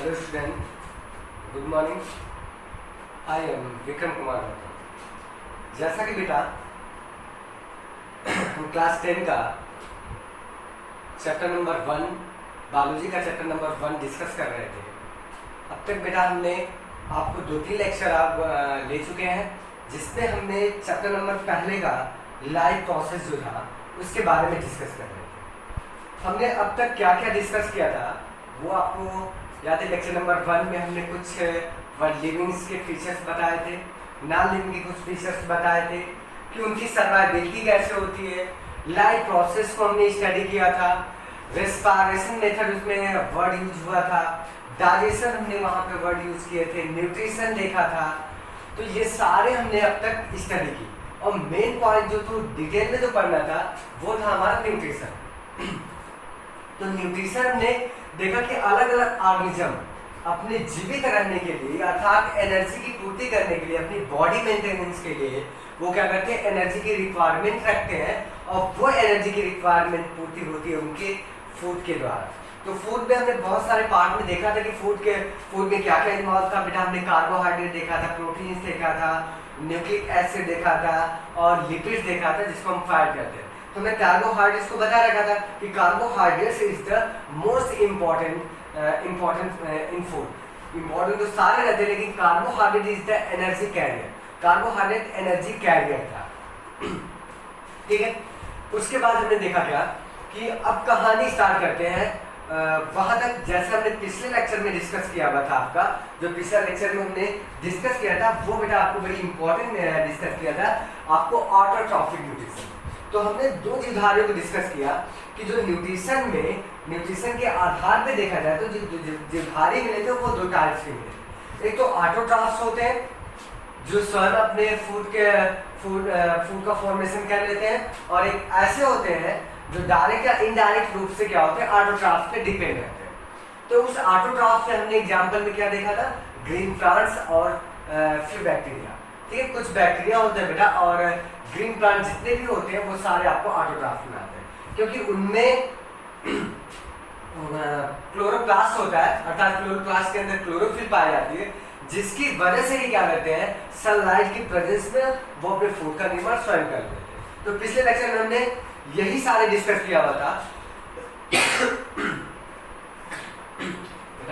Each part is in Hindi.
Hello student, good morning. I am Vikram Kumar Rathore. जैसा कि बेटा हम क्लास 10 का चैप्टर नंबर 1 बायोलॉजी का चैप्टर नंबर 1 डिस्कस कर रहे थे। अब तक बेटा हमने आपको 2-3 लेक्चर आप ले चुके हैं, जिसमें हमने चैप्टर नंबर पहले का लाइफ प्रोसेस जो था उसके बारे में डिस्कस कर रहे थे। हमने अब तक क्या क्या डिस्कस किया था वो आपको याद है। लेक्चर नंबर 1 में हमने कुछ लिविंग्स के फीचर्स बताए थे, नॉन लिविंग के कुछ फीचर्स बताए थे कि उनकी सर्वाइबिलिटी कैसे होती है। लाइफ प्रोसेस को हमने स्टडी किया था। रेस्पिरेशन मेथड उसमें वर्ड यूज हुआ था। डाइजेशन हमने वहाँ पे वर्ड यूज किए थे। न्यूट्रिशन देखा था। तो ये सारे हमने अब तक स्टडी की, और मेन पॉइंट जो तो डिटेल में जो पढ़ना था वो था हमारा न्यूट्रिशन। तो न्यूट्रिशन हमने देखा कि अलग अलग ऑर्गेनिज्म अपने जीवित रहने के लिए अर्थात एनर्जी की पूर्ति करने के लिए, अपनी बॉडी मेंटेनेंस के लिए वो क्या करते हैं, एनर्जी की रिक्वायरमेंट रखते हैं, और वो एनर्जी की रिक्वायरमेंट पूर्ति होती है उनके फूड के द्वारा। तो फूड में हमने बहुत सारे पार्ट में देखा था कि फूड में क्या क्या इन्वॉल्व था। बेटा हमने कार्बोहाइड्रेट देखा था, प्रोटीन्स देखा था, न्यूक्लिक एसिड देखा था, और लिपिड्स देखा था जिसको हम फैट कहते हैं। तो मैं कार्बोहाइड्रेट्स को बता रखा था कि carbohydrates is the most important in food. Important तो सारे रहते हैं, लेकिन carbohydrate is the energy carrier. Carbohydrate energy carrier था, ठीक है। उसके बाद हमने देखा क्या कि अब कहानी स्टार्ट करते हैं वहां तक जैसे हमने पिछले लेक्चर में डिस्कस किया हुआ था। आपका जो पिछले लेक्चर में हमने डिस्कस किया था वो बेटा आपको बड़ी इंपॉर्टेंट डिस्कस किया था, आपको ऑटोट्रॉफिक न्यूट्रिशन। तो हमने 2 जीवधारियों को डिस्कस किया कि जो न्यूट्रिशन के आधार पे देखा जाए तो जीवधारी मिले थे वो 2 टाइप्स के मिले। एक तो ऑटोट्रॉफ्स होते हैं जो स्वयं अपने फूड का फॉर्मेशन कर लेते हैं, और एक ऐसे होते हैं जो डायरेक्ट या इनडायरेक्ट रूप से क्या होते हैं, ऑटोट्रॉफ्स पे डिपेंड रहते हैं। तो उस ऑटोट्रॉफ से हमने एग्जांपल में क्या देखा था, ग्रीन प्लांट्स और फ्यू बैक्टीरिया, ठीक है। कुछ बैक्टीरिया होते हैं बेटा, और ग्रीन प्लांट जितने भी होते हैं वो सारे आपको ऑटोट्रॉफ में आते हैं, क्योंकि उनमें क्लोरोप्लास्ट होता है, अर्थात क्लोरोप्लास्ट के अंदर क्लोरोफिल पाई जाती है, जिसकी वजह से ही क्या करते हैं, सनलाइट की प्रेजेंस में वो अपने फूड का निर्माण स्वयं करते हैं। तो पिछले लेक्चर में हमने यही सारे डिस्कस किया हुआ था।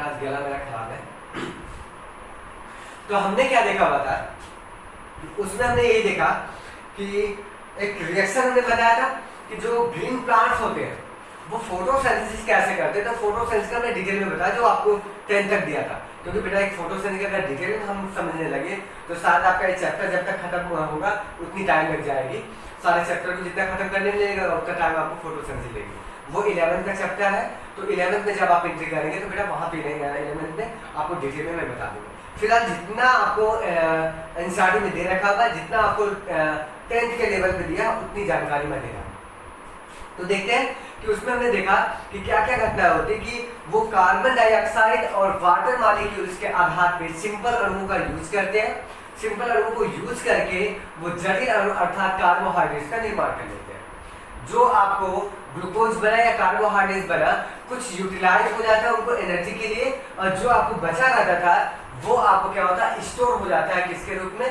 आज गला मेरा खराब है। तो हमने क्या देखा हुआ था, उसमें हमने यही देखा कि एक रिएक्शन हमने बताया था कि जो ग्रीन प्लांट्स होते हैं वो फोटोसिंथेसिस कैसे करते हैं। तो फोटोसिंथेसिस का हमने डिटेल में बताया जो आपको 10 तक दिया था, क्योंकि बेटा एक फोटोसिंथेसिस का डिटेल में हम समझने लगे तो शायद आपका ये चैप्टर जब तक खत्म होगा उतनी टाइम लग जाएगी। सारे चैप्टर को जितना खत्म करने में लगेगा उतना टाइम आपको फोटोसिंथेसिस लगेगी। वो 11th का चैप्टर है, तो 11th में जब आप एंट्री करेंगे तो बेटा वहाँ पे 11th में आपको डिटेल में मैं बता दूंगा। फिलहाल जितना आपको एनसीईआरटी में दे रखा होगा, जितना आपको 10th के लेवल पे दिया उतनी जानकारी मैं दे रहा हूँ। तो देखते हैं कि उसमें हमने देखा कि क्या क्या घटना होती है कि वो कार्बन डाइऑक्साइड और वाटर मॉलिक्यूल्स के आधार पे सिंपल अणुओं का यूज करते हैं। सिंपल अणुओं को यूज करके वो जटिल अणु अर्थात कार्बोहाइड्रेट्स का निर्माण कर लेते हैं। जो आपको ग्लूकोज बना या कार्बोहाइड्रेट्स बना कुछ यूटिलाइज हो जाता है उनको एनर्जी के लिए, और जो आपको बचा रहता था वो आपको क्या होता है, स्टोर हो जाता है किसके रूप में,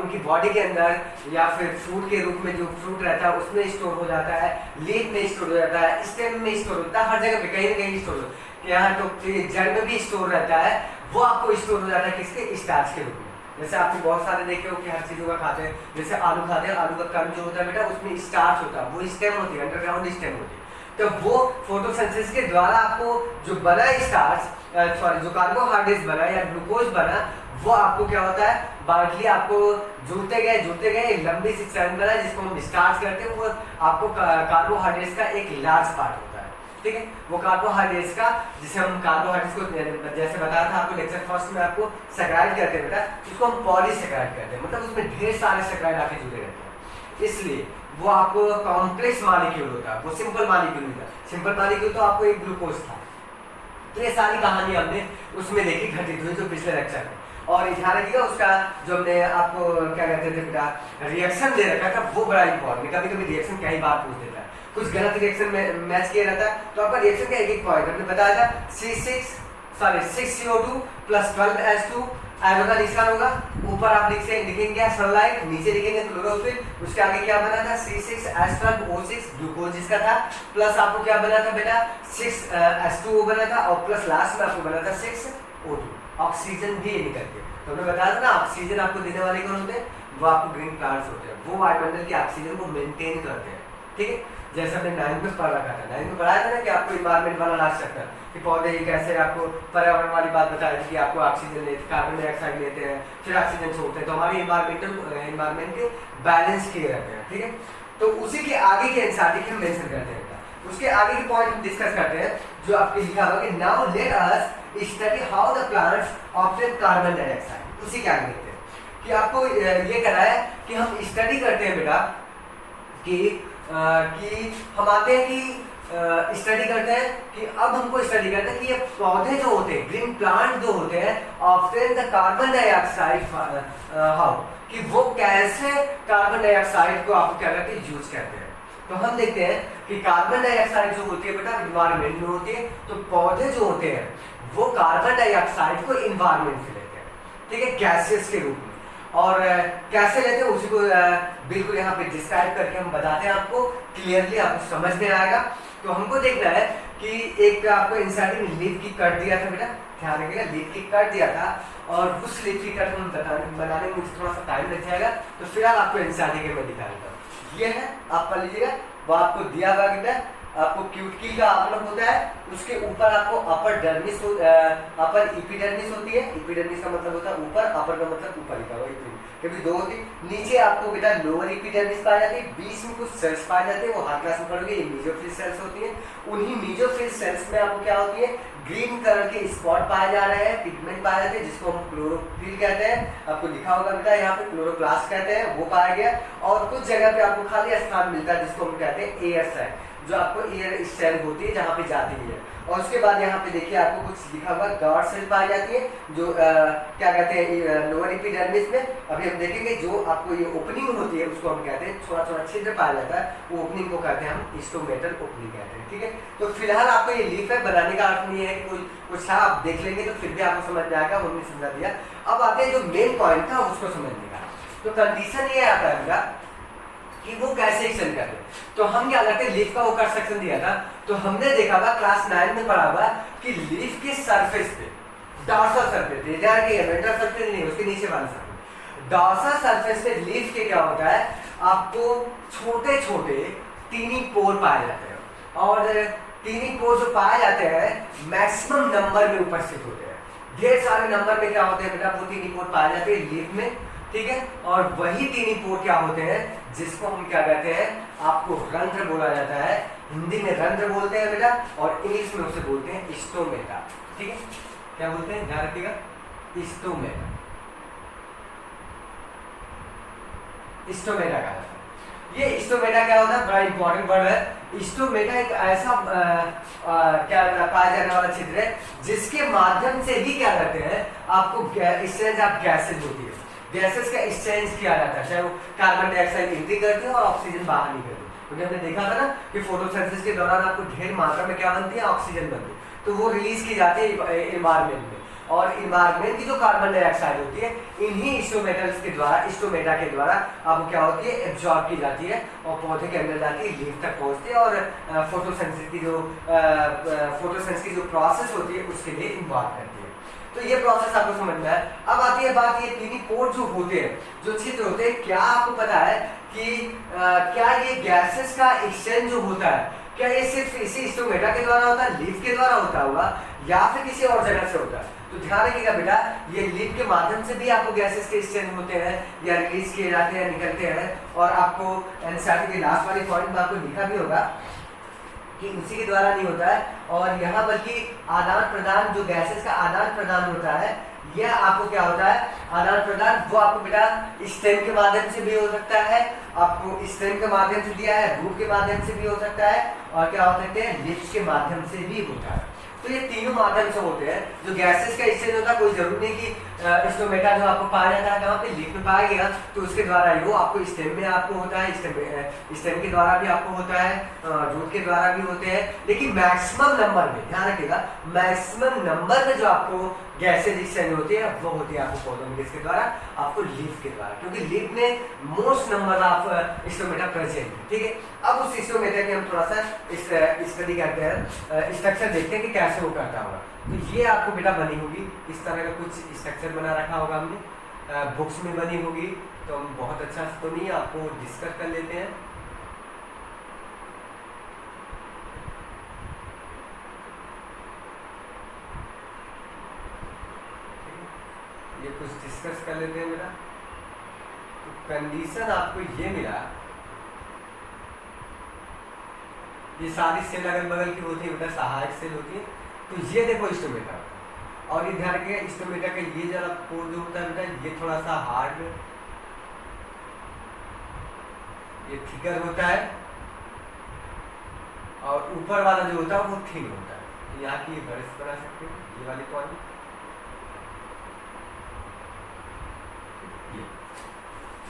उनकी बॉडी के अंदर, या फिर फ्रूट के रूप में जो फ्रूट रहता है उसमें स्टोर हो जाता है, लीफ में स्टोर हो जाता है, स्टेम में स्टोर होता है, हर जगह पे कहीं ना कहीं स्टोर होता है। यहाँ तो जड़ में भी स्टोर रहता है, वो आपको स्टोर हो जाता है किसके, स्टार्च के रूप में। जैसे आपने बहुत सारे देखे हो कि हर चीजों का खाते हैं, जैसे आलू खाते हैं, आलू का कण जो होता है बेटा उसमें स्टार्च होता है, वो स्टेम होती है, अंडरग्राउंड स्टेम होती है। तो वो फोटोसिंथेसिस के द्वारा आपको जो बना स्टार्च जो कार्बोहाइड्रेट्स बना या ग्लूकोज बना वो आपको क्या होता है, बाटली आपको जुड़ते गए लंबी सी चैन बना जिसको हम स्टार्च करते हैं, वो आपको कार्बोहाइड्रेट्स का एक लार्ज पार्ट होता है, ठीक है। वो कार्बोहाइड्रेट्स का जिसे हम कार्बोहाइड्रेट्स को जैसे बताया था आपको लेक्चर फर्स्ट में आपको सैकराइड कहते हैं बेटा, उसको हम पॉलीसैकराइड कहते हैं, मतलब उसमें ढेर सारे सैकराइड आके जुड़े रहते हैं, इसलिए वो आपको कॉम्प्लेक्स मॉलिक्यूल होता है, वो सिंपल मॉलिक्यूल नहीं था। सिंपल मॉलिक्यूल तो आपको एक ग्लूकोज था। तो ये सारी कहानी हमने उसमें देखी घटित हुई जो पिछले लेक्चर में, और ध्यान रखिएगा उसका जो हमने आपको क्या कहते थे बेटा रिएक्शन दे रखा था वो बड़ा इंपॉर्टेंट। कभी कभी रिएक्शन क्या ही बात पूछ देता है, कुछ गलत रिएक्शन में मैच किया रहता है, तो आपका रिएक्शन का एक पॉइंट हमने बताया था sorry 6CO2 plus 12H2 arrow का निशान होगा, ऊपर आप लिखेंगे सनलाइट, नीचे लिखेंगे क्लोरोफिल, उसके आगे क्या बना था C6H12O6 ग्लूकोज जिसका था, प्लस आपको क्या बना था बेटा 6H2O बना था, और प्लस लास्ट में आपको बना था 6O2 ऑक्सीजन भी निकल के। तो हमने बताया था ना ऑक्सीजन आपको देने वाले कौन होते हैं, वो आपको ग्रीन प्लांट्स होते हैं, वो वायुमंडल की ऑक्सीजन को मेंटेन करते हैं। ठीक है, जैसे हमने 9 में पढ़ रखा था, 9 में पढ़ाया था ना कि आपको इन्वायरमेंट वाला लास्ट चैप्टर कि पौधे कैसे आपको पर्यावरण वाली बात बताई थी कि आपको ऑक्सीजन लेते, कार्बन डाइऑक्साइड लेते हैं, फिर ऑक्सीजन छोड़ते हैं, तो हमारे इन्वायरमेंट के बैलेंस किए रहते हैं। ठीक है, तो उसी के आगे के एनसीईआरटी हम मेंशन करते हैं, उसके आगे के पॉइंट हम डिस्कस करते हैं जो आपके लिखा हुआ कि now let us study how the plants obtain carbon dioxide. उसी के आगे देखते हैं कि आपको ये कहना है कि हम स्टडी करते हैं बेटा कि हम आते हैं कि स्टडी करते हैं कि अब हमको स्टडी करते हैं कि ये पौधे जो होते हैं, ग्रीन प्लांट जो होते हैं, obtain the carbon dioxide how, कि वो कैसे कार्बन डाइऑक्साइड को आपको क्या करते हैं यूज करते हैं। तो हम देखते हैं कि कार्बन डाइऑक्साइड जो होती है बेटा इन्वायरमेंट में होती है, तो पौधे जो होते हैं वो कार्बन डाइऑक्साइड को इन्वायरमेंट से लेते हैं, ठीक है, गैसेस के रूप में। और कैसे लेते हैं उसी को बिल्कुल यहाँ पे डिस्क्राइब करके हम बताते हैं आपको, क्लियरली आपको समझ में आएगा। तो हमको देखना है कि एक आपको एनसीईआरटी में लीफ की कट दिया था बेटा, ध्यान रखिएगा, लीफ की कट दिया था, और उस लीफ की कट हम बनाने में मुझे थोड़ा सा टाइम लग जाएगा, तो फिलहाल आपको एनसीईआरटी के मैं दिखा देता हूँ। ये है, आप पढ़ लीजिएगा, वो आपको दिया हुआ बेटा, आपको क्यूटिकल का आवरण होता है, उसके ऊपर आपको अपर डर्मिस अपर एपिडर्मिस होती है, एपिडर्मिस का मतलब होता है ऊपर, अपर का मतलब ऊपर लिखा हुआ है, कभी दो होती, नीचे आपको बेटा लोअर एपिडर्मिस पाई जाती है, बीच में कुछ सेल्स पाए जाते हैं, वो हर क्लास में पढ़ोगे, ये मेसोफिल सेल्स होती है। उन्हीं मेसोफिल सेल्स में आपको क्या होती है, ग्रीन कलर के स्पॉट पाए जा रहे हैं, पिगमेंट पाए जाते हैं, जिसको हम क्लोरोफिल कहते हैं, आपको लिखा होगा बेटा यहाँ पे क्लोरोप्लास्ट कहते हैं, वो पाया गया। और कुछ जगह पे आपको खाली स्थान मिलता है जिसको हम कहते हैं एयर सैक, जो आपको एयर सेल होती है जहाँ पे जाती है। और उसके बाद यहाँ पे देखिए आपको कुछ लिखा हुआ गार्ड सेल पाई जाती है, जो क्या कहते हैं लोअर एपिडर्मिस में। अभी हम देखेंगे जो आपको ये ओपनिंग होती है उसको हम कहते हैं, थोड़ा थोड़ा छिद्र पाया जाता है, वो ओपनिंग को कहते हैं हम स्टोमेटल ओपनिंग कहते हैं। ठीक है, तो फिलहाल आपको ये लीफ है, बनाने का अर्थ नहीं है कि कुछ था, आप देख लेंगे तो फिर भी आपको समझ में आएगा, उन्होंने समझा दिया। अब आते हैं जो मेन पॉइंट था उसको समझने का। तो कंडीशन ये आता है बेटा कि वो कैसे एक्सटेंड करते हैं। तो हम क्या करते हैं, लीफ का वो कट सेक्शन दिया था, तो हमने देखा हुआ क्लास 9 में पढ़ा हुआ कि लीफ के सरफेस पे, डॉर्सल सरफेस पे, वेंट्रल सरफेस नहीं, उसके नीचे वाला सरफेस, डॉर्सल सरफेस पे लीफ के क्या होता है, आपको छोटे छोटे टीनी पोर पाए जाते हैं, और टीनी पोर जो पाए जाते हैं मैक्सिमम नंबर में उपस्थित होते हैं, ढेर सारे नंबर में क्या होते हैं बेटा, वो टीनी पोर पाए जाते हैं लीफ में। ठीक है, और वही टीनी पोर क्या होते हैं, जिसको हम क्या कहते हैं, आपको रंध्र बोला जाता है, हिंदी में रंध्र बोलते हैं बेटा, और इंग्लिश में उसे बोलते हैं स्टोमेटा। ठीक है, क्या बोलते हैं, ध्यान रखिएगा, स्टोमेटा, स्टोमेटा का ये स्टोमेटा क्या होता है, बड़ा इंपॉर्टेंट वर्ड है। स्टोमेटा एक ऐसा क्या पाया जाने वाला छिद्र है जिसके माध्यम से भी क्या करते हैं, आपको एक्सचेंज ऑफ गैसेज होती है, गैसेस का एक्सचेंज किया जाता है, चाहे वो कार्बन डाइऑक्साइड एंट्री करते हैं और ऑक्सीजन बाहर निकलती है। क्योंकि हमने देखा था ना कि फोटोसिंथेसिस के दौरान आपको ढेर मात्रा में क्या बनती है, ऑक्सीजन बनती है, तो वो रिलीज की जाती है एनवायरमेंट में, और इन्वायरमेंट की जो कार्बन डाइऑक्साइड होती है इन्हीं स्टोमेटल्स के द्वारा, स्टोमेटा के द्वारा आपको क्या होती है, एब्जॉर्ब की जाती है और पौधे के अंदर जाती है, लीफ तक पहुंचती है, और फोटोसिंथेसिस की जो प्रोसेस होती है उसके लिए इन्वॉल्व करती है। तो ये प्रोसेस आपको समझ में आया। अब आती है बात, ये टीनी पोर जो होते हैं, जो छिद्र होते हैं, क्या आपको पता है कि क्या ये गैसेस का एक्सचेंज जो होता है, क्या ये सिर्फ इसी स्टोमेटा के द्वारा होता है, लीफ के द्वारा होता होगा, या फिर किसी और जगह से होता है? तो ध्यान रखिएगा बेटा, ये लीफ के माध्यम से भी आपको गैसेस के एक्सचेंज होते हैं, या रिलीज किए जाते हैं, निकलते हैं। और आपको एनसीईआरटी के लास्ट वाले पॉइंट में आपको लिखा भी होगा कि उसी के द्वारा नहीं होता है, और यहाँ बल्कि आदान प्रदान, जो गैसेस का आदान प्रदान होता है, यह आपको क्या होता है, आदान प्रदान, वो आपको बेटा स्टेम के माध्यम से भी हो सकता है, आपको स्टेम के माध्यम से दिया है, रूट के माध्यम से भी हो सकता है, और क्या हो सकते हैं, लिप्स के माध्यम से भी होता है। तो ये तीनों माध्यम से होते हैं। जो गैसेस का एक्सचेंज होता है, कोई जरूरी नहीं कि स्टोमेटा जो आपको पाया जाता है कहाँ पे, लिप में पाया गया तो उसके द्वारा ही हो, आपको स्टेम में आपको होता है, स्टेम के द्वारा भी आपको होता है, रूट के द्वारा भी होते हैं। लेकिन मैक्सिमम नंबर में ध्यान रखिएगा, मैक्सिमम नंबर में जो आपको गैसेज एक्सचेंज होती है वो होती है आपको पौधों में किसके द्वारा, आपको लीफ के द्वारा, क्योंकि लीफ में most number of stomata present है। ठीक है, अब उस स्टोमेटा के हम थोड़ा सा स्टडी करते हैं, स्ट्रक्चर देखते हैं कि कैसे वो करता होगा। तो ये आपको बेटा बनी होगी, इस तरह का कुछ स्ट्रक्चर बना रखा होगा हमने, बुक्स में बनी होगी, तो हम बहुत अच्छा तो नहीं, आपको डिस्कस कर लेते हैं। ये कुछ डिस्कस कर लेते हैं बेटा। तो कंडीशन आपको ये मिला, ये सारी सेल अगल बगल की होती है बेटा, सहायक सेल होती है। तो ये देखो स्टोमेटा, और ये ध्यान रखिएगा स्टोमेटा का ये जरा पोर जो होता है बेटा, ये थोड़ा सा हार्ड, ये थिकर होता है, और ऊपर वाला जो होता है वो थिन होता है। तो यहाँ की ब्रश बना सकते हैं, ये वाली पॉइंट,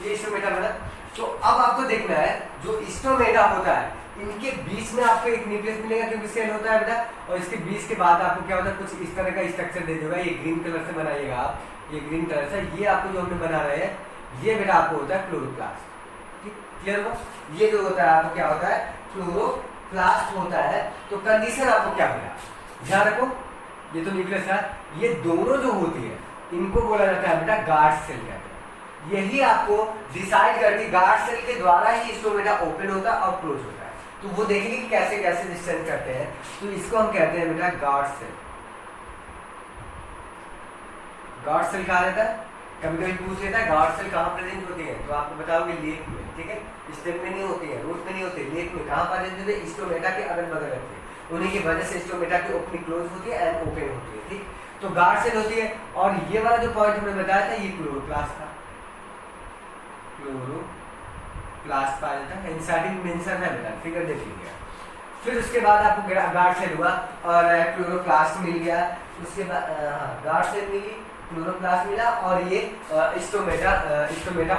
ये स्टोमेटा बना। तो अब आपको देखना है जो स्टोमेटा होता है, इनके बीच में आपको एक न्यूक्लियस मिलेगा क्योंकि सेल होता है बेटा, और इसके बीच के बाद आपको क्या होता है, कुछ इस तरह का स्ट्रक्चर दे देगा। ये ग्रीन कलर से बनाइएगा आप, ये ग्रीन कलर से, ये आपको जो हमने बना रहे हैं ये बेटा आपको होता है क्लोरोप्लास्ट। ठीक, क्लियर हुआ? ये जो होता है आपको क्या होता है, क्लोरोप्लास्ट होता है। तो कंडीशन आपको क्या मिला, ध्यान रखो, ये तो न्यूक्लियस है, ये दोनों जो होती है इनको बोला जाता है बेटा गार्ड सेल कहते हैं। यही आपको डिसाइड करती, गार्ड सेल के द्वारा ही स्टोमेटा ओपन होता है और क्लोज होता है। तो वो देखेंगे कि कैसे कैसे डिस्टेंस करते हैं। तो इसको हम कहते हैं बेटा गार्ड सेल। गार्ड सेल कहा जाता है, कभी कभी पूछ लेता है गार्ड सेल कहाँ प्रेजेंट होती है, तो आपको बताओगे लेफ में। ठीक है, स्टेम में नहीं होती है, रूट में नहीं होती, लेफ में कहाँ प्रेजेंट होती है, स्टोमेटा के अगल बगल रहती है, उन्हीं की वजह से स्टोमेटा की ओपनिंग क्लोज होती है एंड ओपन होती है। ठीक, तो गार्ड सेल होती है। और ये वाला जो पॉइंट हमने बताया था, ये क्लोरोप्लास्ट था, क्लोरोप्लास्ट पाया जाता है, इंसाइडिंग मेंशन है बेटा, फिगर देख लीजिए। फिर उसके बाद आपको गार्ड सेल हुआ और क्लोरोप्लास्ट मिल गया, उसके बाद गार्ड सेल मिली, क्लोरोप्लास्ट मिला, और ये स्टोमेटा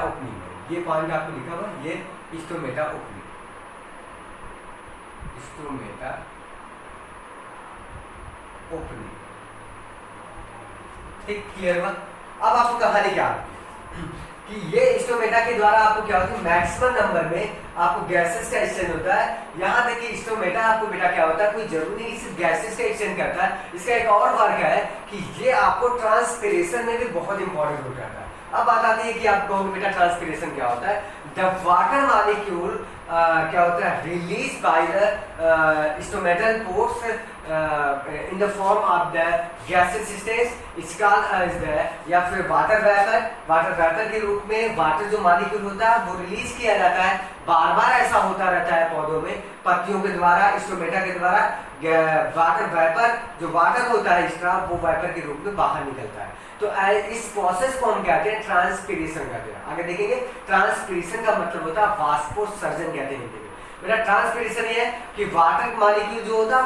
ओपनिंग है। ये पॉइंट आपको लिखा हुआ, ये स्टोमेटा ओपनिंग, स्टोमेटा ओपनिंग। ठीक, क्लियर हुआ? अब आपको कहानी क्या कि ये स्टोमेटा के द्वारा आपको क्या होता है, मैक्सिमम नंबर में आपको गैसेस का एक्सचेंज होता है। यहाँ तक कि स्टोमेटा आपको बेटा क्या होता है, कोई जरूरी नहीं सिर्फ गैसेस का एक्सचेंज करता है, इसका एक और वर्क है कि ये आपको ट्रांसपिरेशन में भी बहुत इंपॉर्टेंट हो जाता है। अब बात आती है कि आपको बेटा ट्रांसपिरेशन क्या होता है। द वाटर मॉलिक्यूल क्या होता है, release by the stomatal pores in the form of the gaseous stage, it's called as the, या फिर वाटर वेपर के रूप में वाटर जो मॉलिक्यूल होता है वो रिलीज किया जाता है। बार बार ऐसा होता रहता है पौधों में, पत्तियों के द्वारा, स्टोमेटा के द्वारा वाटर वेपर जो वाटर होता है एक्स्ट्रा, वो वेपर के रूप में बाहर निकलता है। तो इस प्रोसेस को हम कहते हैं ट्रांसपिरेशन कहते हैं। आगे देखेंगे, ट्रांसपिरेशन का मतलब होता है वाष्पोत्सर्जन कहते हैं। मेरा ट्रांसपिरेशन ये है कि वाटर मॉलिक्यूल जो होता है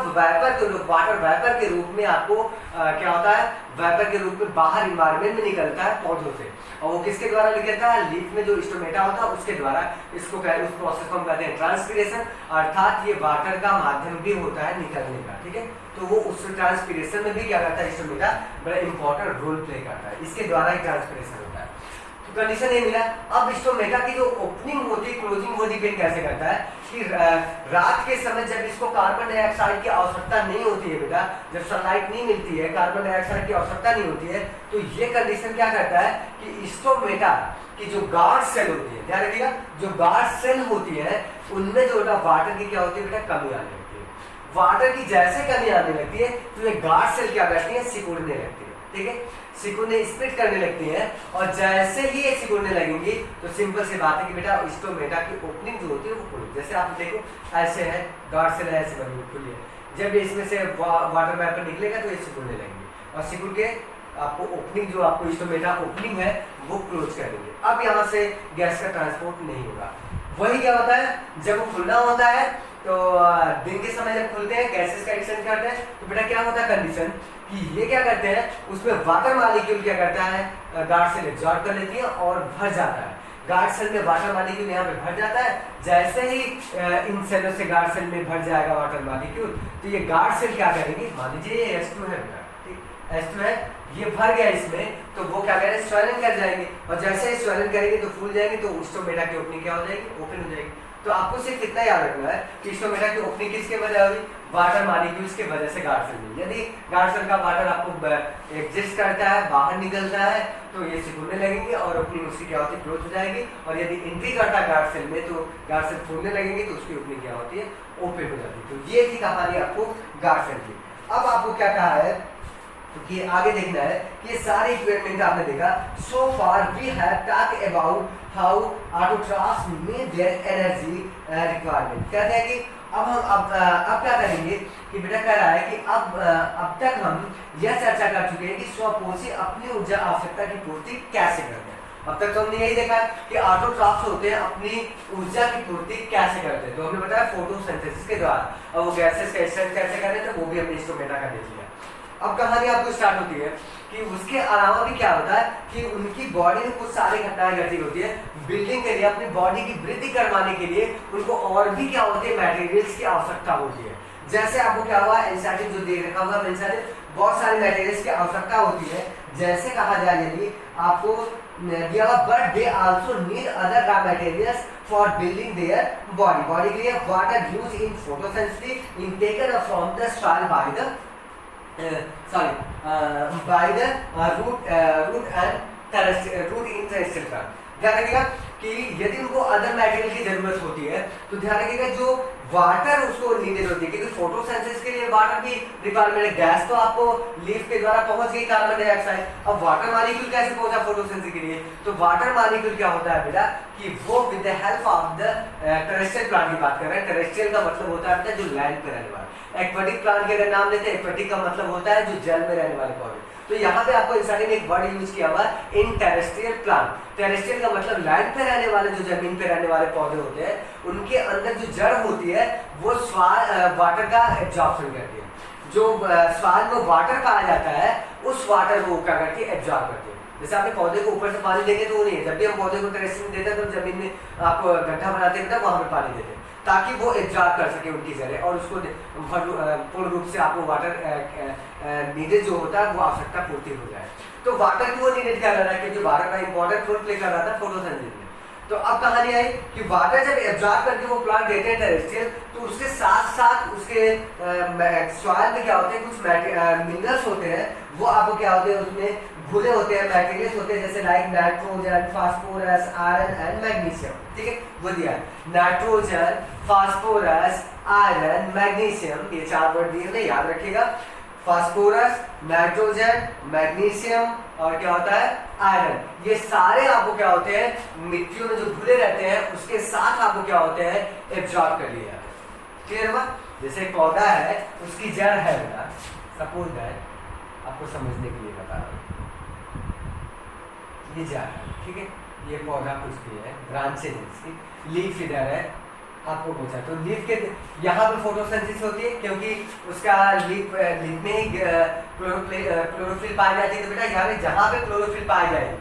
वाटर वेपर के रूप में आपको क्या होता है, वेपर के रूप में बाहर इन्वायरमेंट में निकलता है पौधों से, और वो किसके द्वारा निकलता है, लीफ में जो स्टोमेटा होता है उसके द्वारा। इसको उस प्रोसेस को हम कहते हैं ट्रांसपिरेशन, अर्थात ये वाटर का माध्यम भी होता है निकलने का। ठीक है, तो वो उस ट्रांसपिरेशन में भी क्या करता है, स्टोमेटा बड़ा इंपॉर्टेंट रोल प्ले करता है, इसके द्वारा ही ट्रांसपिरेशन होता है। तो कंडीशन ये मिला। अब स्टोमेटा की जो ओपनिंग होती है, क्लोजिंग, वो डिपेंड कैसे करता है कि रात के समय जब इसको कार्बन डाइऑक्साइड की आवश्यकता नहीं होती है बेटा, जब सनलाइट नहीं मिलती है, कार्बन डाइऑक्साइड की आवश्यकता नहीं होती है, तो ये कंडीशन क्या करता है कि स्टोमेटा की जो गार्ड सेल होती है, ध्यान रखिएगा, जो गार्ड सेल होती है उनमें जो बेटा वाटर की क्या होती है बेटा, कमी आने लगती है। वाटर की जैसे कमी आने लगती है तो ये गार्ड सेल क्या करती है, सिकुड़ने लगती है। ठीक है, सिकुड़ने, स्प्लिट करने लगती है, और जैसे ही ये सिकुड़ने लगेंगी तो सिंपल सी बात है कि बेटा स्टोमेटा की ओपनिंग जो होती है वो खुली। जैसे आप देखो ऐसे है, गार्ड सेल ऐसे बनी खुली है, जब इसमें से वाटर वेपर निकलेगा तो ये सिकुड़ने लगेंगे, और सिकुड़ के आपको ओपनिंग जो आपको स्टोमेटा ओपनिंग है वो क्लोज कर देंगे। अब यहाँ से गैस का ट्रांसपोर्ट नहीं होगा। वही क्या होता है, जब वो खुलना होता है तो दिन के समय जब खुलते हैं गैसेस का एक्सचेंज करते हैं तो बेटा क्या होता है कंडीशन कि ये क्या करते हैं, उसमें वाटर मॉलिक्यूल क्या करता है, गार्ड सेल एब्जॉर्ब कर लेती है और भर जाता है। गार्ड सेल में वाटर मॉलिक्यूल यहाँ पे भर जाता है। जैसे ही इन सेलों से गार्ड सेल में भर जाएगा वाटर मॉलिक्यूल, तो ये गार्ड सेल क्या करेंगे, मान लीजिए ये H2 है बेटा, ठीक H2 है, ये भर गया इसमें, तो वो क्या करें स्वेलिंग कर जाएंगे, और जैसे ही स्वेलिंग करेंगे तो फूल जाएंगे, तो स्टोमेटा की ओपनिंग क्या हो जाएगी, ओपन हो जाएगी। तो आपको सिर्फ कितना याद रखना है कि स्टोमेटा की ओपनिंग किसके वजह हुई, वाटर मॉलिक्यूल्स के वजह से गार्ड सेल में। यदि गार्ड सेल का वाटर आपको एग्जिस्ट करता है, बाहर निकलता है, तो ये सिकुड़ने लगेंगे और ओपनिंग उसकी क्या होती है, क्लोज हो जाएगी। और यदि एंट्री करता है गार्ड सेल में, तो गार्ड सेल फूलने लगेंगे, तो उसकी ओपनिंग क्या होती है, ओपन हो जाती है। तो ये थी कहानी आपको गार्ड सेल की। अब आपको क्या कहा है कि आगे देखना है कि सारे इक्विपमेंट आपने देखा। So far we have talk about how autotrophs meet their energy requirement. कहते हैं कि अब क्या करेंगे कि बेटा कह रहा है कि अब तक हम यह चर्चा कर चुके हैं कि स्वपोषी अपनी ऊर्जा आवश्यकता की पूर्ति कैसे करते हैं। अब तक तो हमने यही देखा कि ऑटोट्रॉफ्स होते हैं अपनी ऊर्जा की पूर्ति कैसे करते हैं, तो हमने बताया फोटोसिंथेसिस के द्वारा। और वो गैसेस का एक्सचेंज कैसे कर रहे थे वो भी हमने स्टोमेटा का देख लिया। अब कहानी आपको स्टार्ट होती है कि उसके अलावा भी क्या होता है कि उनकी बॉडी में कुछ सारी घटनाएं घटित होती है। बिल्डिंग के लिए, अपनी बॉडी की वृद्धि करवाने के लिए उनको और भी क्या होती है, मटेरियल्स की आवश्यकता होती है। जैसे आपको क्या हुआ एनसीईआरटी जो दे रखा हुआ एनसीईआरटी, बहुत सारे मटेरियल्स की आवश्यकता होती है। जैसे कहा जाए यदि आपको दिया हुआ but they also need other raw materials for building their body. Body के लिए water use in photosynthesis in taken from the soil by the by the root in terrestrial plant। ध्यान रखिएगा कि यदि उनको अदर मटेरियल की जरूरत होती है तो ध्यान रखिएगा जो वाटर उसको नीडेड होती है, क्योंकि फोटोसिंथेसिस के लिए वाटर की रिक्वायरमेंट है। गैस तो आपको लीफ के द्वारा पहुंच गई कार्बन डाइऑक्साइड, अब वाटर मॉलिक्यूल कैसे पहुंचा फोटोसिंथेसिस के लिए, तो वाटर मॉलिक्यूल क्या होता है बेटा कि वो with the help of the terrestrial plant की बात कर रहे हैं। टेरेस्ट्रियल का मतलब होता है बेटा जो लैंड पे रहने वाला। एक्वेटिक प्लांट के अगर नाम लेते हैं, एक्वेटिक का मतलब होता है जो जल में रहने वाले पौधे। तो यहाँ पे आपको इंसानी ने एक वर्ड यूज किया हुआ है इन टेरेस्ट्रियल प्लांट। टेरेस्ट्रियल का मतलब लैंड पे रहने वाले, जो जमीन पे रहने वाले पौधे होते हैं, उनके अंदर जो जड़ होती है वो वाटर का एब्जॉर्प्शन करती है। जो स्वाद में वाटर पाया जाता है उस वाटर को क्या करती है, एब्जॉर्ब करती है। जैसे आपने पौधे को ऊपर से पानी देंगे तो वो नहीं है, जब भी हम पौधे को टेरेस्ट्रियल देते हैं तो जमीन में आप गड्ढा बनाते हैं वहां पे पानी देते हैं ताकि वो एब्जॉर्ब कर सके उनकी जड़ें और उसको पूर्ण रूप से आपको वाटर नीडेड जो होता है वो आवश्यकता पूर्ति हो जाए। तो वाटर की वो नीडेड कर रहा है क्योंकि वाटर का इंपॉर्टेंट रोल प्ले कर रहा था फोटोसिंथेसिस में। तो अब कहानी आई कि वाटर जब एब्जॉर्ब करके वो प्लांट देते हैं टेरेस्ट्रियल, तो उसके साथ साथ उसके सॉइल में क्या होते हैं, कुछ मिनरल्स होते हैं, वो आपको क्या होते हैं उसमें घुले होते हैं, मटेरियल्स होते हैं, जैसे like nitrogen, phosphorus, iron and magnesium. ठीक है, वो दिया नाइट्रोजन, फास्फोरस, आयरन, मैग्नीशियम, ये चार वर्ड दिए हैं, याद रखिएगा। फास्फोरस, नाइट्रोजन, मैग्नीशियम और क्या होता है, आयरन। ये सारे आपको क्या होते हैं, मिट्टियों में जो घुले रहते हैं उसके साथ आपको क्या होते हैं, एब्जॉर्ब कर लिए जाते हैं। क्लियर हुआ? जैसे एक पौधा है, उसकी जड़ है बेटा, सपोज दैट, आपको समझने के लिए बता रहा हूँ, ये जड़ है, ठीक है, ये पौधा कुछ भी है, ब्रांचेज इसकी, लीफ इधर है, आपको पूछा तो लीफ के यहाँ पे फोटोसिंथेसिस होती है क्योंकि उसका लीफ में ही क्लोरोफिल पाई जाती है। तो बेटा यहाँ पे जहाँ पे क्लोरोफिल पाई जाएगी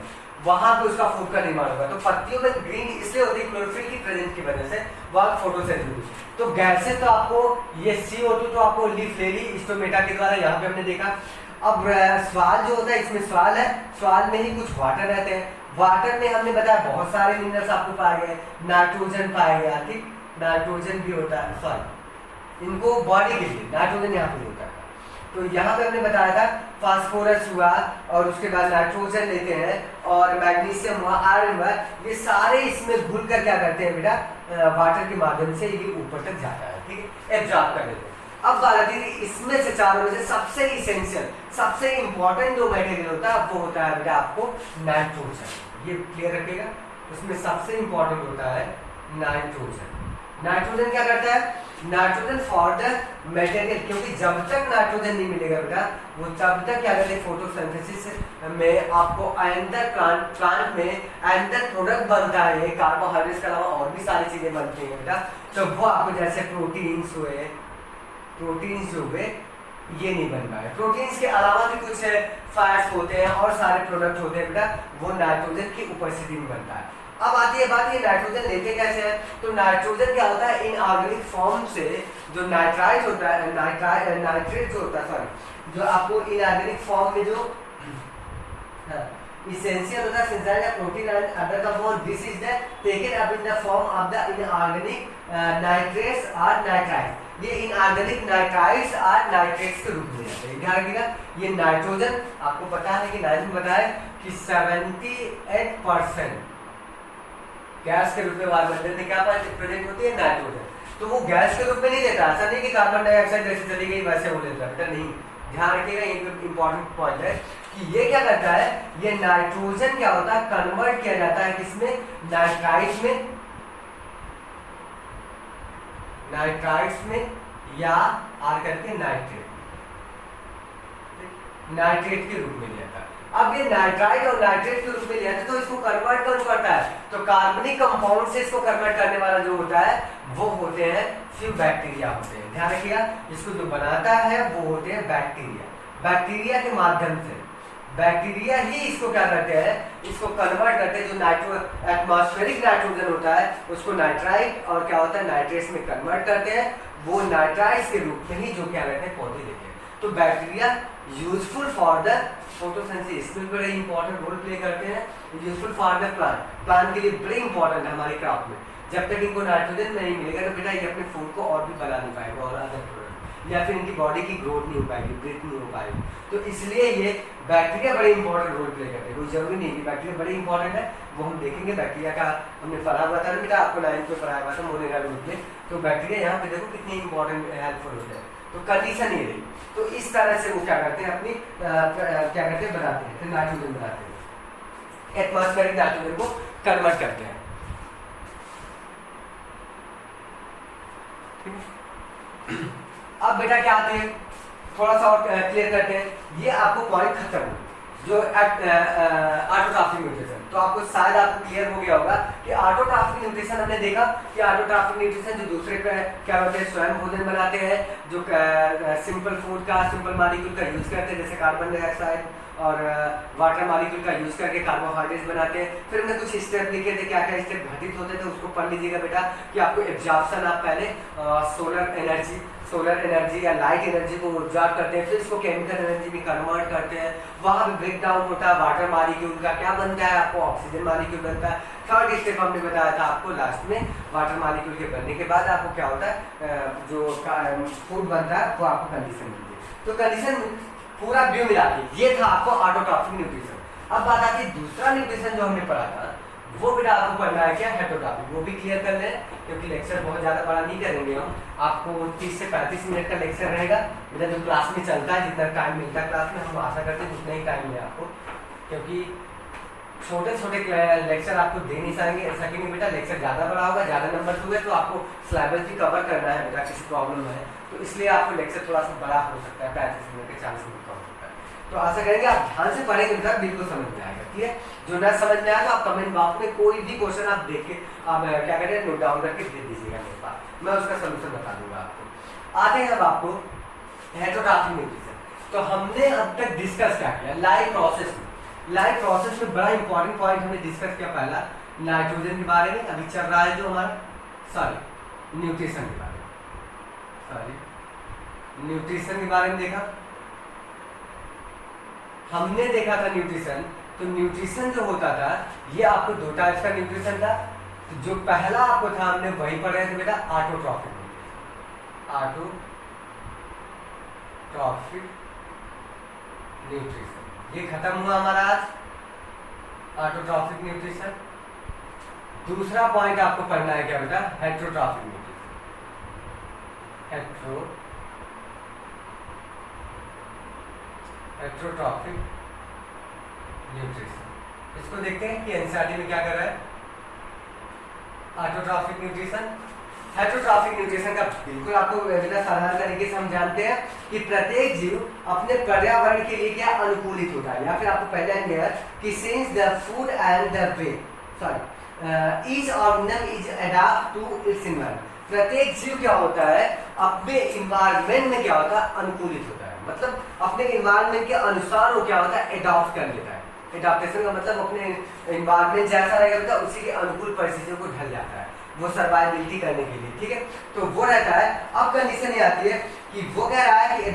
वहाँ पे उसका फूड का निर्माण होगा। तो पत्तियों में ग्रीन इसलिए होती है क्लोरोफिल की प्रेजेंस की वजह से, वहाँ फोटोसिंथेसिस। तो गैसेस तो आपको ये CO2 तो आपको लीफ ले ली स्टोमेटा के द्वारा, यहाँ पे हमने देखा। अब सवाल जो होता है इसमें सवाल है, सवाल में ही कुछ वाटर रहते हैं। वाटर में हमने बताया बहुत सारे मिनरल्स आपको पाए गए, नाइट्रोजन पाया गया, ठीक, नाइट्रोजन भी होता है, सॉरी इनको बॉडी के लिए नाइट्रोजन यहाँ पे होता है। तो यहाँ पे हमने बताया था फास्फोरस हुआ और उसके बाद नाइट्रोजन लेते हैं और मैग्नीशियम हुआ, आयरन हुआ, ये सारे इसमें घुल कर क्या करते हैं बेटा, वाटर के माध्यम से ये ऊपर तक जाता है, ठीक है, एब्जॉर्ब कर लेते हैं। अब बात आती है इसमें से चारों में से सबसे इसेंशियल, सबसे इंपॉर्टेंट जो मटेरियल होता है वो होता है बेटा आपको नाइट्रोजन। ये क्लियर रखिएगा, उसमें सबसे इंपॉर्टेंट होता है नाइट्रोजन। नाइट्रोजन क्या करता है नाइट्रोजन फॉर द मटेरियल, क्योंकि जब तक नाइट्रोजन नहीं मिलेगा बेटा वो तब तक क्या कहते हैं फोटोसिंथेसिस में आपको अंदर प्लांट में अंदर प्रोडक्ट बनता है, कार्बोहाइड्रेट्स के अलावा और भी सारी चीजें बनती हैं बेटा। तो वो आपको जैसे प्रोटीन्स जो हुए ये नहीं बन पाए। प्रोटीन्स के अलावा भी कुछ फैट्स होते हैं और सारे प्रोडक्ट होते हैं बेटा, वो नाइट्रोजन की उपस्थिति में बनता है। अब आती है बात ये नाइट्रोजन लेते कैसे हैं। तो नाइट्रोजन क्या होता है, इनऑर्गेनिक फॉर्म से जो नाइट्राइट होता है, नाइट्रेट जो होता है, सॉरी जो आपको इनऑर्गेनिक फॉर्म में जो essential होता है enzyme या protein and other compound, this is the taken up in the form of the inorganic nitrates or nitrites। ये इनऑर्गेनिक नाइट्राइट्स और नाइट्रेट्स के रूप में आते हैं। ध्यान रखिएगा, ये नाइट्रोजन आपको पता है कि नाइट्रोजन बताया कि 78% गैस के रूप में वायुमंडल में क्या प्रेजेंट होती है, नाइट्रोजन। तो वो गैस के रूप में नहीं लेता, ऐसा नहीं कि कार्बन डाइऑक्साइड जैसे चली गई वैसे वो लेता बेटा, नहीं। ध्यान रखिएगा, ये इंपॉर्टेंट पॉइंट है कि ये क्या करता है, ये नाइट्रोजन क्या होता है, कन्वर्ट किया जाता है किसमें, नाइट्राइट्स में या आर करके नाइट्रेट के रूप में लिया था। अब ये नाइट्राइट और नाइट्रेट के रूप में लिया था तो इसको कन्वर्ट कौन करता है, तो कार्बनिक कंपाउंड से इसको कन्वर्ट करने वाला जो होता है वो होते हैं फ्यू बैक्टीरिया होते हैं। ध्यान रखिएगा, इसको जो बनाता है वो होते हैं बैक्टीरिया के माध्यम से बैक्टीरिया ही इसको क्या करते हैं, इसको कन्वर्ट करते हैं। जो एटमॉस्फेरिक नाइट्रोजन होता है उसको नाइट्राइट और क्या होता है नाइट्रेट्स में कन्वर्ट करते हैं, वो नाइट्राइट्स के रूप में ही जो क्या करते हैं पौधे देते हैं। तो bacteria useful for the photosynthesis, इसमें बड़े इंपॉर्टेंट रोल प्ले करते हैं। यूजफुल फॉर द प्लांट के लिए बड़े इंपॉर्टेंट है हमारे क्रॉप में। जब तक इनको नाइट्रोजन नहीं मिलेगा तो बेटा ये अपने फूड को और भी बना नहीं पाएगा और अदर प्रोडक्ट, या फिर इनकी बॉडी की ग्रोथ नहीं हो पाएगी, ब्रीथ नहीं हो पाएगी। तो इसलिए ये बैक्टीरिया बड़े इंपॉर्टेंट रोल प्ले करते हैं। कोई जरूरी नहीं कि बैक्टीरिया बड़े इंपॉर्टेंट है, वो हम देखेंगे। बैक्टीरिया का हमने पढ़ा हुआ था ना बेटा, आपको 9th में पढ़ाया हुआ था मोलेरा रूप में। तो बैक्टीरिया यहाँ पे देखो कितनी इंपॉर्टेंट हेल्पफुल होते हैं। तो कंडीशन ये रही, तो इस तरह से वो क्या करते हैं अपनी क्या करते हैं बनाते हैं, फिर नाइट्रोजन बनाते हैं, एटमॉस्फेरिक नाइट्रोजन को कन्वर्ट करते हैं। अब बेटा क्या आते हैं, थोड़ा सा और क्लियर करते हैं। ये आपको पॉइंट खत्म हो जो ऑटोट्रॉफिक न्यूट्रिशन। तो आपको शायद आपको क्लियर हो गया होगा कि ऑटोट्रॉफिक न्यूट्रिशन हमने देखा कि ऑटोट्रॉफिक न्यूट्रिशन जो दूसरे क्या होते हैं स्वयं भोजन बनाते हैं, जो सिंपल फूड का सिंपल मॉलिक्यूल का यूज करते हैं, जैसे कार्बन डाइऑक्साइड और वाटर मॉलिक्यूल का यूज करके कार्बोहाइड्रेट्स बनाते हैं। फिर हमने कुछ स्टेप लिखे थे, क्या क्या स्टेप घटित होते थे उसको पढ़ लीजिएगा बेटा, कि आपको एब्जॉर्प्शन आप पहले सोलर एनर्जी या लाइट एनर्जी को एब्जॉर्ब करते हैं, फिर इसको केमिकल एनर्जी में कन्वर्ट करते हैं, वहाँ पे ब्रेक डाउन होता है, वाटर मॉलिक्यूल का क्या बनता है, आपको ऑक्सीजन मॉलिक्यूल बनता है। थर्ड स्टेप हमने बताया था आपको लास्ट में, वाटर मॉलिक्यूल के बनने के बाद आपको क्या होता है, जो फूड बनता है वो आपको कंडीशन मिलती है। तो कंडीशन पूरा व्यू मिलाती है, ये था आपको ऑटोट्रॉफिक न्यूट्रिशन। अब बात आती है दूसरा न्यूट्रिशन जो हमने पढ़ा था, वो बेटा आपको पढ़ना है क्या, हेटेरोट्रॉफिक। वो भी क्लियर कर लें क्योंकि लेक्चर बहुत ज़्यादा बड़ा नहीं करेंगे हम, आपको 30 से 35 मिनट का लेक्चर रहेगा बेटा, जो क्लास में चलता है, जितना टाइम मिलता है क्लास में, हम आशा करते हैं उतना ही टाइम मिले आपको, क्योंकि छोटे छोटे लेक्चर आपको दे नहीं सकेंगे बेटा। लेक्चर ज़्यादा बड़ा होगा, ज़्यादा नंबर हुए तो आपको सिलेबस भी कवर करना है बेटा, किसी प्रॉब्लम है तो इसलिए आपको लेक्चर थोड़ा सा बड़ा हो सकता है, 35 मिनट के 40 मिनट का हो सकता है। तो आशा करेंगे आप ध्यान से पढ़ेंगे बेटा, बिल्कुल समझ में आएगा। ठीक है, जो ना समझ में आया तो आप कमेंट बॉक्स में कोई भी क्वेश्चन आप देख के आप क्या करें, नोट डाउन करके दे दीजिएगा मेरे पास, मैं उसका सोल्यूशन बता दूंगा आपको। आते हैं अब आपको हेटेरोट्रॉफिक न्यूट्रिशन। तो हमने अब तक डिस्कस क्या किया, लाइफ प्रोसेस में बड़ा इंपॉर्टेंट पॉइंट हमने डिस्कस किया, पहला नाइट्रोजन के बारे में अभी चल रहा है जो हमारा, न्यूट्रिशन के बारे में देखा हमने, देखा था न्यूट्रिशन। तो न्यूट्रिशन जो होता था ये आपको दो टाइप्स का न्यूट्रिशन था। तो जो पहला आपको था हमने वही पढ़े थे बेटा, ऑटोट्रॉफिक न्यूट्रिशन। ये खत्म हुआ हमारा आज ऑटोट्रॉफिक न्यूट्रिशन। दूसरा पॉइंट आपको पढ़ना है क्या बेटा, हेटेरोट्रॉफिक न्यूट्रिशन। हेटेरोट्रॉफिक न्यूट्रिशन, इसको देखते हैं कि एनसीईआरटी में क्या कर रहा है। ऑटोट्रॉफिक न्यूट्रिशन, हेटेरोट्रॉफिक न्यूट्रिशन का बिल्कुल आपको बेटा साधारण तरीके से हम जानते हैं कि प्रत्येक जीव अपने पर्यावरण के लिए क्या अनुकूलित होता है, या फिर आपको पहले कि since the food and the way sorry each organism is adopt to its environment. प्रत्येक जीव क्या होता है अपने इन्वायरमेंट में क्या होता है अनुकूलित होता है, मतलब अपने इन्वायरमेंट के अनुसार वो क्या होता है अडॉप्ट कर लेता है। एडाप्टेशन का मतलब अपने इन्वायरमेंट जैसा रहेगा उसी के अनुकूल परिस्थितियों को ढल जाता है वो सर्वाइवबिलिटी करने के लिए, ठीक है। तो वो रहता है। अब कंडीशन ये आती है कि वो कह रहा है कि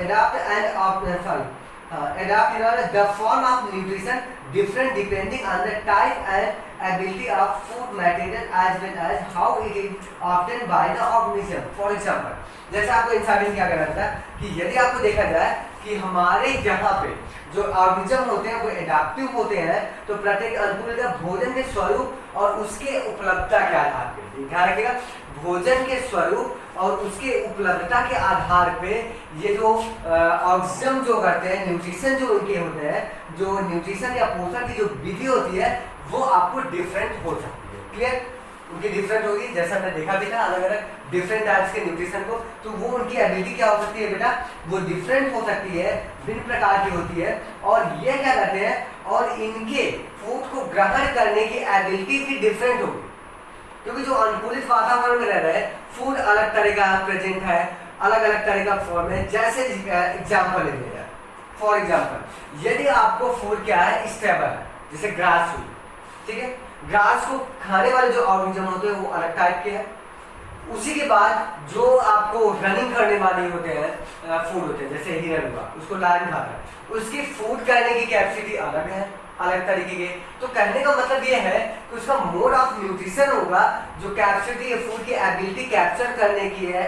adopt and sorry adopt the form of nutrition different depending on the type and ability of food material as well as how it is obtained by the organism. For example, जैसे आपको इंसाइडिंग क्या करना था कि यदि आपको देखा जाए कि हमारे यहाँ पे जो ऑर्गेनिज्म होते हैं वो एडाप्टिव होते हैं, तो प्रत्येक अनुकूल भोजन के स्वरूप और उसके उपलब्धता के आधार पे, ध्यान रखिएगा, भोजन के स्वरूप और उसके उपलब्धता के आधार पे ये जो ऑर्गेनिज्म जो करते हैं न्यूट्रिशन जो उनके होते हैं, जो न्यूट्रिशन या पोषण की जो विधि होती है वो आपको डिफरेंट हो सकती है। क्लियर, उनकी डिफरेंट होगी, जैसा हमने देखा भी था अलग अलग डिफरेंट टाइप्स के न्यूट्रिशन को, तो वो उनकी एबिलिटी क्या हो सकती है बेटा, वो डिफरेंट हो सकती है, भिन्न प्रकार की होती है। और ये क्या कहते हैं, और इनके फूड को ग्रहण करने की एबिलिटी भी डिफरेंट होगी, क्योंकि जो अनुकूलित वातावरण में रह रहे हैं फूड अलग तरह का प्रेजेंट है, अलग अलग तरह का फॉर्म है। जैसे एग्जाम्पल ले लिया, फॉर एग्जाम्पल यदि आपको फूड क्या है स्टेबल है, जैसे ग्रास हुई, ठीक है, ग्रास को खाने वाले जो ऑर्गेनिज्म होते हैं वो अलग टाइप के हैं। उसी के बाद जो आपको रनिंग करने वाले होते हैं फूड होते हैं, जैसे हिरन हुआ उसको लायन खाता है, उसकी फूड करने की कैपेसिटी अलग है, अलग तरीके के। तो कहने का मतलब ये है कि उसका मोड ऑफ न्यूट्रिशन होगा, जो कैपेसिटी फूड की एबिलिटी कैप्चर करने की है,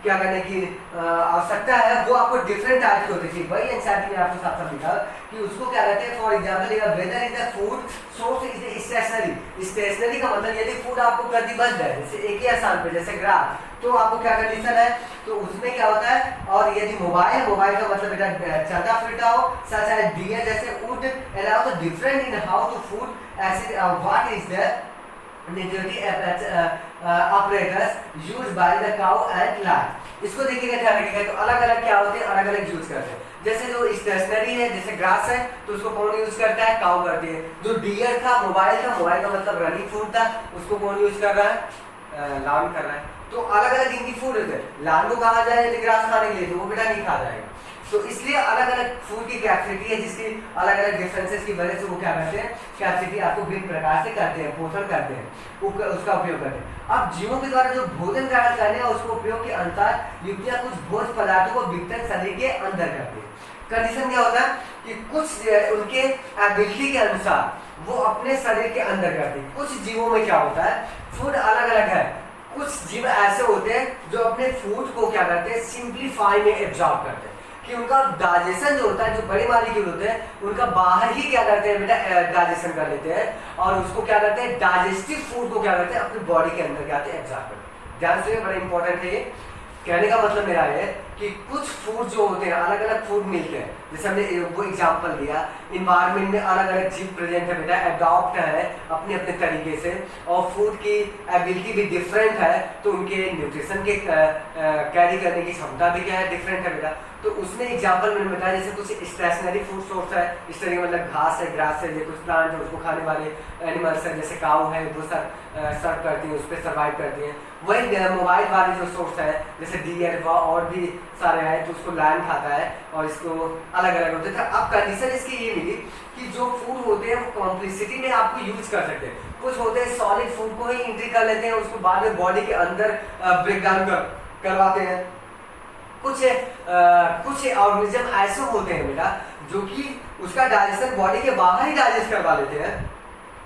क्या करने की आवश्यकता है, वो आपको डिफरेंट टाइप की होती है। वही एनसीईआरटी में आपको साफ साफ लिखा कि उसको क्या कहते हैं, for example whether is the food source is stationary. Stationary का मतलब यदि फूड आपको प्रतिबद्ध है जैसे एक ही स्थान पे, जैसे ग्रास, तो आपको क्या कंडीशन है, तो उसमें क्या होता है। और यदि मोबाइल का मतलब बेटा चलता फिरता हो, सच एज डियर जैसे would allow the different in how to food ऐसे what is the naturally operators used by the cow and lion. इसको देखिएगा ध्यान रखिएगा, तो अलग अलग क्या होते हैं, अलग अलग यूज करते हैं। जैसे जो स्टेशनरी है जैसे ग्रास है तो उसको कौन यूज करता है, काउ करती है। जो डियर था, मोबाइल का मतलब रनिंग फूड था, उसको कौन यूज कर रहा है, लायन कर रहा है। तो अलग अलग इनकी फूड होते हैं। लायन को कहा जाए यदि ग्रास खाने के लिए तो वो बेटा नहीं खा जाएगा। तो इसलिए अलग अलग फूड की कैपेसिटी है, जिसकी अलग अलग डिफरेंसेस की वजह से वो क्या करते हैं, कैपेसिटी आपको विभिन्न प्रकार से करते हैं, पोषण करते हैं, उसका उपयोग करते हैं। अब जीवों के द्वारा जो भोजन ग्रहण करने और उसको उपयोग के अनुसार युक्तियां कुछ भोज्य पदार्थों को विघटन शरीर के अंदर करते हैं। कंडीशन क्या होता है कि कुछ उनके एबिलिटी के अनुसार वो अपने शरीर के अंदर करते हैं। कुछ जीवों में क्या होता है, फूड अलग अलग है। कुछ जीव ऐसे होते हैं जो अपने फूड को क्या करते हैं, सिंप्लीफाई में एब्जॉर्ब करते हैं, कि उनका डाइजेशन जो होता है, जो बड़े मालिक्यूल होते हैं उनका बाहर ही क्या करते हैं बेटा डाइजेशन कर लेते हैं, और उसको क्या करते हैं, डाइजेस्टिव फूड को क्या करते हैं अपनी बॉडी के अंदर क्या एब्जॉर्ब करते हैं। ध्यान से, बड़ा इंपॉर्टेंट है ये। कहने का मतलब मेरा है कि कुछ फूड जो होते हैं अलग अलग फूड मिलते हैं, जैसे हमने वो एग्जांपल दिया, इन्वायरमेंट में अलग अलग जीव प्रेजेंट है बेटा, एडॉप्ट है अपने अपने तरीके से, और फूड की एबिलिटी भी डिफरेंट है, तो उनके न्यूट्रिशन के कैरी करने की क्षमता भी क्या है, डिफरेंट है बेटा। तो उसमें एग्जांपल मैंने बताया, जैसे कुछ स्टेशनरी फूड सोर्स है, इस तरह मतलब घास है, ग्रास है, कुछ प्लांट है, उसको खाने वाले एनिमल्स है, जैसे काऊ है, वो सर्व करती हैं, उस पर सर्वाइव करती हैं। वही मोबाइल वाले जो सोर्स है जैसे डियर और भी सारे हैं, तो उसको लायन खाता है, और इसको अलग अलग होते थे। अब कंडीशन इसकी ये मिली कि जो फूड होते हैं वो कॉम्प्लिसिटी में आपको यूज कर सकते हैं। कुछ होते हैं सॉलिड फूड को ही एंट्री कर लेते हैं, उसको बाद में बॉडी के अंदर ब्रेक डाउन करवाते हैं। कुछ ऑर्गेनिज्म ऐसे होते हैं बेटा जो कि उसका डाइजेशन बॉडी के बाहर ही डाइजेस्ट करवा लेते हैं,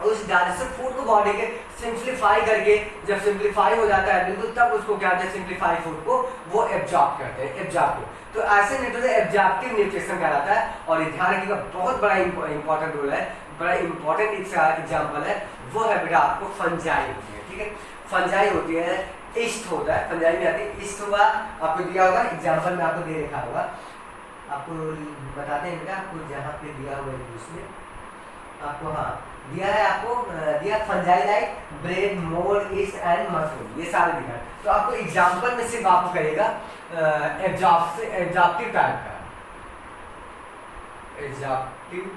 और उस डाइजेस्टेड फूड को बॉडी के सिंप्लीफाई करके, जब सिंप्लीफाई हो जाता है बिल्कुल, तब उसको क्या होता है, सिंप्लीफाई फूड को वो एब्जॉर्ब करते हैं, एब्जॉर्ब को। तो ऐसे न्यूट्रिशन एब्जॉर्प्टिव न्यूट्रिशन कहलाता है। और ये ध्यान रखिएगा, बहुत बड़ा इंपॉर्टेंट रोल है, बड़ा इंपॉर्टेंट एग्जाम्पल है, वो है बेटा आपको फंजाई होती है, ठीक है। फंजाई होती है, ईस्ट होता है, फंजाई में आती है, ईस्ट हुआ, आपको दिया होगा एग्जाम्पल में, आपको दे रखा होगा, आपको बताते हैं बेटा, आपको जहाँ पे दिया हुआ है उसमें आपको, हाँ दिया है आपको, दिया fungi like bread, mould, east and mushroom, ये सारे दिखा है। तो आपको एग्जाम्पल में सिर्फ आपको कहेगा एग्जॉप्टिव टाइप का, एग्जॉप्टिव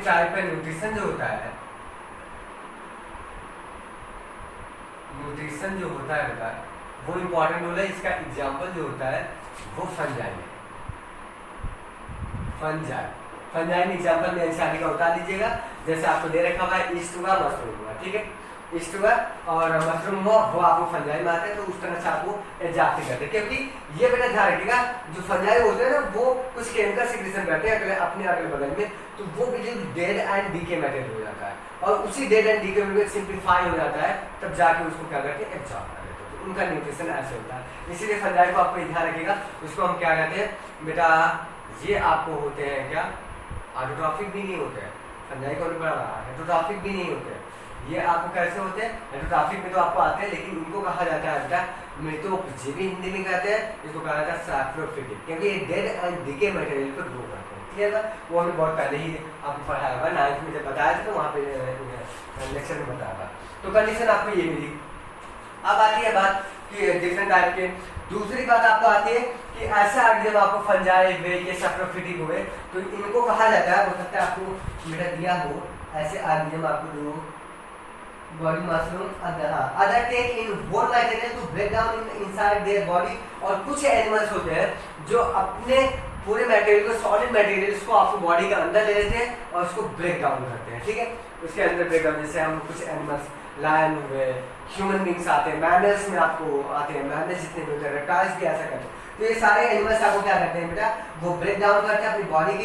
टाइप का न्यूट्रिशन जो होता है, न्यूट्रिशन जो होता है बेटा वो इंपॉर्टेंट होता है। इसका एग्जाम्पल जो होता है वो फंजाई है, फंजाई में एग्जाम्पल में इंसानी का उतार लीजिएगा। जैसे आपको दे रखा हुआ है ईस्ट हुआ, मशरूम हुआ, ठीक है, ईस्ट हुआ और मशरूम हुआ, वो आपको फंजाई में आते हैं। तो उस तरह से आपको एग्जॉप्टिव करते हैं, क्योंकि ये बेटा ध्यान रखिएगा जो फंजाई होते हैं ना वो कुछ केमिकल सिक्रेशन करते हैं अपने अगल बगल में, तो वो बिल्कुल डेड एंड डीके मेथड हो जाता है, और उसी डेड एंड डीके में सिंप्लीफाई हो जाता है, तब जाके उसको क्या करते हैं एब्जॉर्ब कर लेते हैं। तो उनका न्यूट्रिशन ऐसे होता है। इसीलिए फंजाई को आपको ध्यान रखिएगा, उसको हम क्या कहते हैं बेटा, ये आपको होते हैं क्या, ऑटोट्रॉफिक भी नहीं होते हैं, फंजाई को नहीं पढ़ा रहा, हेटरोट्रॉफिक भी नहीं होते हैं। ये आपको कैसे होते हैं, हेटरोट्रॉफिक में तो आपको आते हैं, लेकिन इनको कहा जाता है बेटा मृतोपजीवी, हिंदी में कहते हैं, इसको कहा जाता है सैप्रोफिटिक, क्योंकि ये डेड एंड डीके मटेरियल पर ग्रो करते हैं। क्लियर है, वो हमने बहुत पहले ही आपको पढ़ाया हुआ, 9th में जब बताया था तो वहाँ पे लेक्चर में बताया था। तो कंडीशन आपको ये मिली। अब आती है बात कि डिफरेंट टाइप के, दूसरी बात आपको आती है कि ऐसा जब आपको फंजाई हुए ये सैप्रोफिटिक हुए तो इनको कहा जाता है, हो सकता है आपको मेरा दिया हो ऐसे ऑर्गेनिज्म आपको दो body mushroom other take in whole material to break down inside their body, और कुछ एनिमल्स होते हैं जो अपने पूरे मटेरियल को, सॉलिड मटेरियल्स को आपको बॉडी के अंदर ले लेते हैं और उसको ब्रेक डाउन करते हैं, ठीक है, उसके अंदर ब्रेक डाउन। जैसे हम कुछ एनिमल्स लायन हुए, ह्यूमन बींग्स आते हैं, मैमल्स में आपको आते हैं, मैमल्स जितने भी होते हैं, रेप्टाइल्स भी ऐसा करते हैं। तो ये सारे एनिमल्स आपको क्या करते हैं बेटा, वो ब्रेक डाउन करते हैं अपनी बॉडी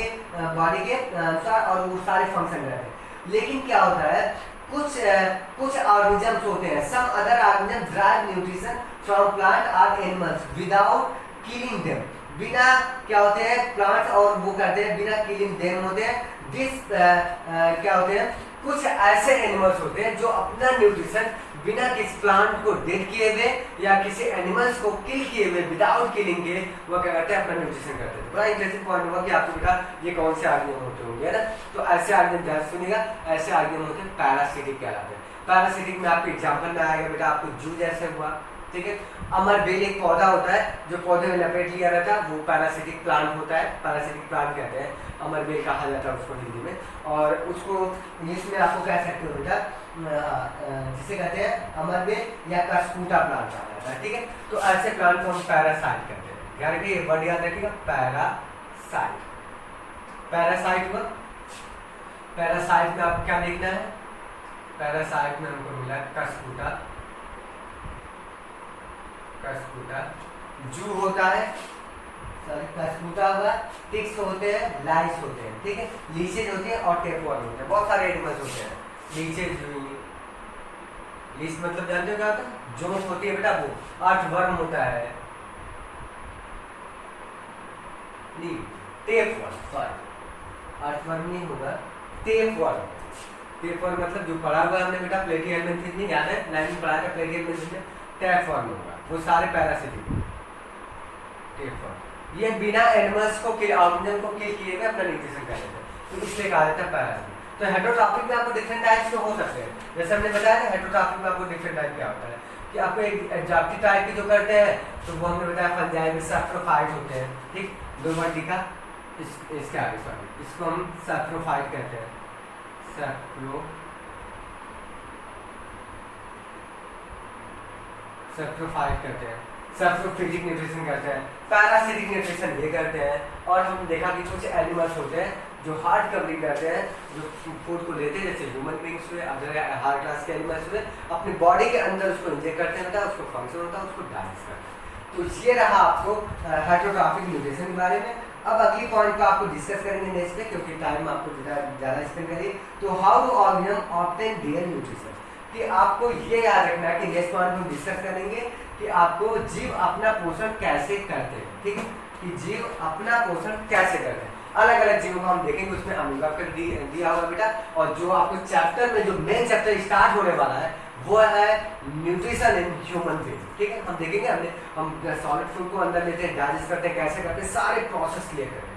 के अनुसार, और वो सारे फंक्शन रहते हैं। लेकिन क्या होता है, कुछ ऑर्गेनिजम्स होते हैं, some other organisms drive nutrition from plant और एनिमल्स विदाउट किलिंग देम, बिना क्या होते हैं प्लांट और वो करते हैं बिना किलिंग देम होते हैं। दिस क्या होते हैं, कुछ ऐसे एनिमल्स होते हैं जो अपना न्यूट्रिशन बिना किसी प्लांट को डेड किए हुए या किसी एनिमल्स को किल किए हुए, विदाउट किलिंग के वो क्या करते हैं अपना न्यूट्रिशन करते हैं। बड़ा इंटरेस्टिंग पॉइंट होगा कि आपको बेटा ये कौन से ऑर्गेनिज्म होते होंगे, है ना। तो ऐसे ऑर्गेनिज्म ध्यान सुनिएगा, ऐसे ऑर्गेनिज्म होते हैं पैरासिटिक कहलाते हैं। पैरासिटिक में आपके एग्जाम्पल में आएगा बेटा, आपको जू जैसे हुआ, ठीक है। अमरबेल एक पौधा होता है जो पौधे में लपेट लिया रहता है, वो पैरासिटिक प्लांट होता है, पैरासिटिक प्लांट कहते हैं, अमरबेल कहा जाता है उसको हिंदी में। और उसको इंग्लिश में आपको कह सकते हो बेटा, जिसे कहते हैं अमरबेल या कस्कूटा प्लांट कहा जाता है, ठीक है। तो ऐसे प्लांट को हम पैरासाइट कहते हैं, यानी कि वर्ड याद रखिएगा, पैरासाइट। पैरासाइट में पैरासाइट में आपको क्या लिखना है, पैरासाइट में हमको मिला कस्कूटा, जू होता है, कस्कूटा हुआ, टिक्स होते हैं, लाइस होते हैं, ठीक है, लीचेज होती है और टेपवर्म होते हैं, बहुत सारे एनिमल्स होते हैं। लीचेज, लीच मतलब जानते हो क्या होता है, जोंक होती है बेटा, वो अर्थवर्म होता है, नहीं टेपवर्म, सॉरी अर्थवर्म नहीं होगा, टेपवर्म। टेपवर्म मतलब जो पढ़ा हुआ हमने बेटा प्लेटिहेल्मिन्थेस नहीं याद है, 9th में पढ़ा था प्लेटिहेल्मिन्थेस में, टेपवर्म होगा, वो सारे पैरासिटिक टेपवर्म। ये बिना एनिमल्स को ऑर्गेनिज्म को किल किए हुए अपना न्यूट्रिशन कर लेते हैं, तो इसलिए कहा जाता है पैरासिटिक। तो हेटरोट्रॉफिक में आपको डिफरेंट टाइप्स के हो सकते हैं, जैसे हमने बताया ना हेटरोट्रॉफिक में आपको डिफरेंट टाइप क्या होता है कि आपको एक एग्जॉप्टिव टाइप के जो करते हैं तो वो हमने बताया फंजाई में सैप्रोफाइट होते हैं, ठीक, दो वर्ड लिखा इसके आगे, सॉरी, इसको हम सैप्रोफाइट कहते हैं, सैप्रोफाइट करते हैं, सैप्रोफिटिक न्यूट्रिशन करते हैं, पैरासिटिक न्यूट्रिशन ये करते हैं। और हम देखा कि कुछ एनिमल्स होते हैं जो हार्ड कवरिंग करते हैं, जो फूड को लेते हैं, जैसे ह्यूमन बींग्स हुए, अदर हार्ड क्लास के एनिमल्स हुए, अपनी बॉडी के अंदर उसको इंजेक्ट करते हैं, बेटा उसको फंक्शन होता है, उसको डाइजेस्ट करते हैं। तो ये रहा आपको हेटरोट्रॉफिक न्यूट्रिशन के बारे में। अब अगली पॉइंट को आपको डिस्कस करेंगे नेक्स्ट पे, क्योंकि टाइम आपको ज़्यादा स्पेंड करिए। तो how do organism obtain their nutrition, कि आपको ये याद रखना है कि नेक्स्ट पॉइंट में डिस्कस करेंगे कि आपको जीव अपना पोषण कैसे करते हैं, ठीक है, कि जीव अपना पोषण कैसे करते हैं। अलग अलग जीवों को हम देखेंगे, उसमें अमीबा कर दिया होगा बेटा, और जो आपको चैप्टर में जो मेन चैप्टर स्टार्ट होने वाला है वो है न्यूट्रिशन इन ह्यूमन फीड। ठीक है, हम देखेंगे हम सॉलिड फूड को अंदर लेते हैं, डाइजेस्ट करते हैं, कैसे करते हैं, सारे प्रोसेस क्लियर करेंगे।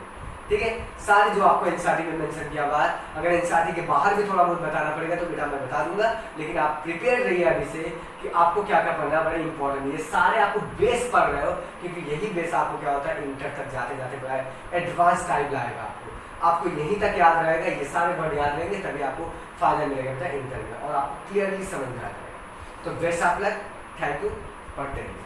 ठीक है, सारी जो आपको एनसीईआरटी में मेंशन किया हुआ है, अगर एनसीईआरटी के बाहर भी थोड़ा बहुत बताना पड़ेगा तो बेटा मैं बता दूंगा, लेकिन आप प्रिपेयर रहिए अभी से कि आपको क्या क्या पढ़ना है, बड़ा इंपॉर्टेंट है। ये सारे आपको बेस पढ़ रहे हो, क्योंकि यही बेस आपको क्या होता है इंटर तक जाते जाते बड़ा एडवांस टाइम लाएगा आपको यहीं तक याद रहेगा, ये सारे वर्ड याद रहेंगे, तभी आपको फायदा मिलेगा बेटा इंटर में, और आपको क्लियरली समझ में आ जाएगा। तो best of luck, thank you, पढ़ते रहिए।